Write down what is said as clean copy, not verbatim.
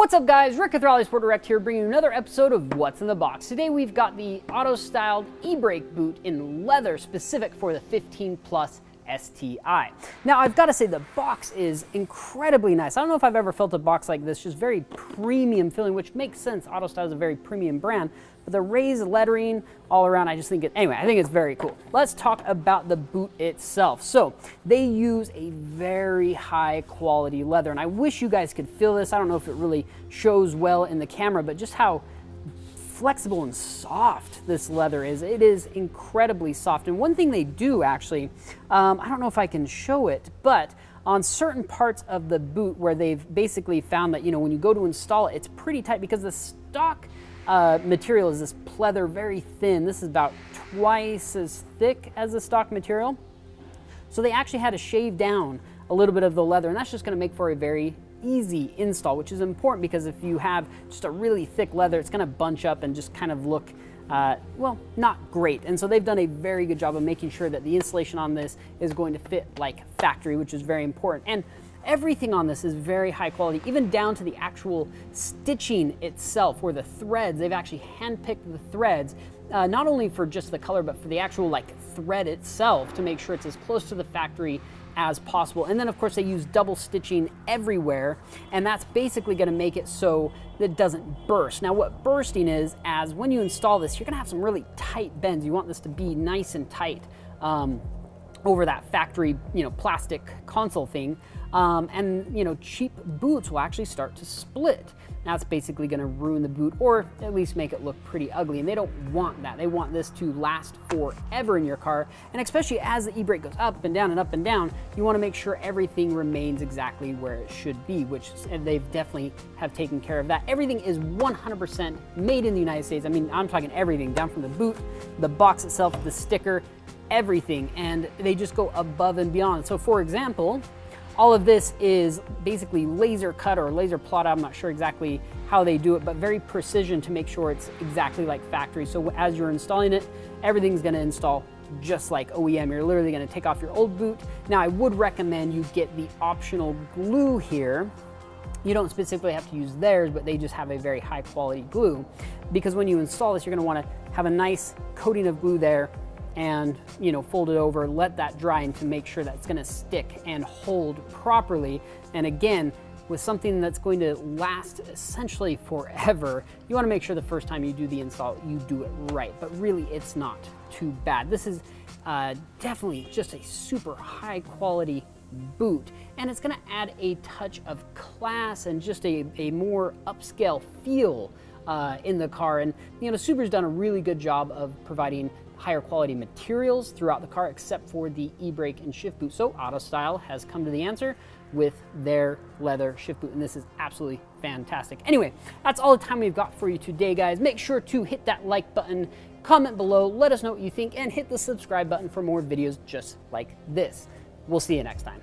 What's up guys, Rick with RallySport Direct here, bringing you another episode of What's in the Box. Today we've got the AutoStyled e-brake boot in leather specific for the 15 Plus STI. Now I've got to say the box is incredibly nice. I don't know if I've ever felt a box like this, just very premium feeling, which makes sense. AutoStyled is a very premium brand, but the raised lettering all around, I just think it, anyway, I think it's very cool. Let's talk about the boot itself. So they use a very high quality leather, and I wish you guys could feel this. I don't know if it really shows well in the camera, but just how flexible and soft this leather is. It is incredibly soft. And one thing they do actually, I don't know if I can show it, but on certain parts of the boot where they've basically found that, you know, when you go to install it, it's pretty tight because the stock material is this pleather, very thin. This is about twice as thick as the stock material. So they actually had to shave down a little bit of the leather, and that's just going to make for a very easy install, which is important because if you have just a really thick leather, it's going to bunch up and just kind of look, well, not great. And so they've done a very good job of making sure that the installation on this is going to fit like factory, which is very important. And everything on this is very high quality, even down to the actual stitching itself, or the threads. They've actually handpicked the threads, not only for just the color, but for the actual like thread itself to make sure it's as close to the factory as possible. And then of course they use double stitching everywhere, and that's basically going to make it so that it doesn't burst. Now what bursting is, as when you install this, you're going to have some really tight bends. You want this to be nice and tight over that factory, you know, plastic console thing. And you know, cheap boots will actually start to split. That's basically going to ruin the boot, or at least make it look pretty ugly, and they don't want that. They want this to last forever in your car, and especially as the e-brake goes up and down and up and down, you want to make sure everything remains exactly where it should be, which they've definitely have taken care of that. Everything is 100% made in the United States. I mean, I'm talking everything, down from the boot, the box itself, the sticker, everything, and they just go above and beyond. So for example, all of this is basically laser cut or laser plot. I'm not sure exactly how they do it, but very precision to make sure it's exactly like factory. So as you're installing it, everything's going to install just like OEM. You're literally going to take off your old boot. Now I would recommend you get the optional glue here. You don't specifically have to use theirs, but they just have a very high quality glue, because when you install this, you're going to want to have a nice coating of glue there, and you know, fold it over, let that dry, and to make sure that it's going to stick and hold properly. And again, with something that's going to last essentially forever, you want to make sure the first time you do the install, you do it right. But really, it's not too bad. This is definitely just a super high quality boot, and it's going to add a touch of class and just a more upscale feel in the car. And you know, Subaru's done a really good job of providing higher quality materials throughout the car, except for the e-brake and shift boot. So AutoStyle has come to the answer with their leather shift boot, and this is absolutely fantastic. Anyway, that's all the time we've got for you today, guys. Make sure to hit that like button, comment below, let us know what you think, and hit the subscribe button for more videos just like this. We'll see you next time.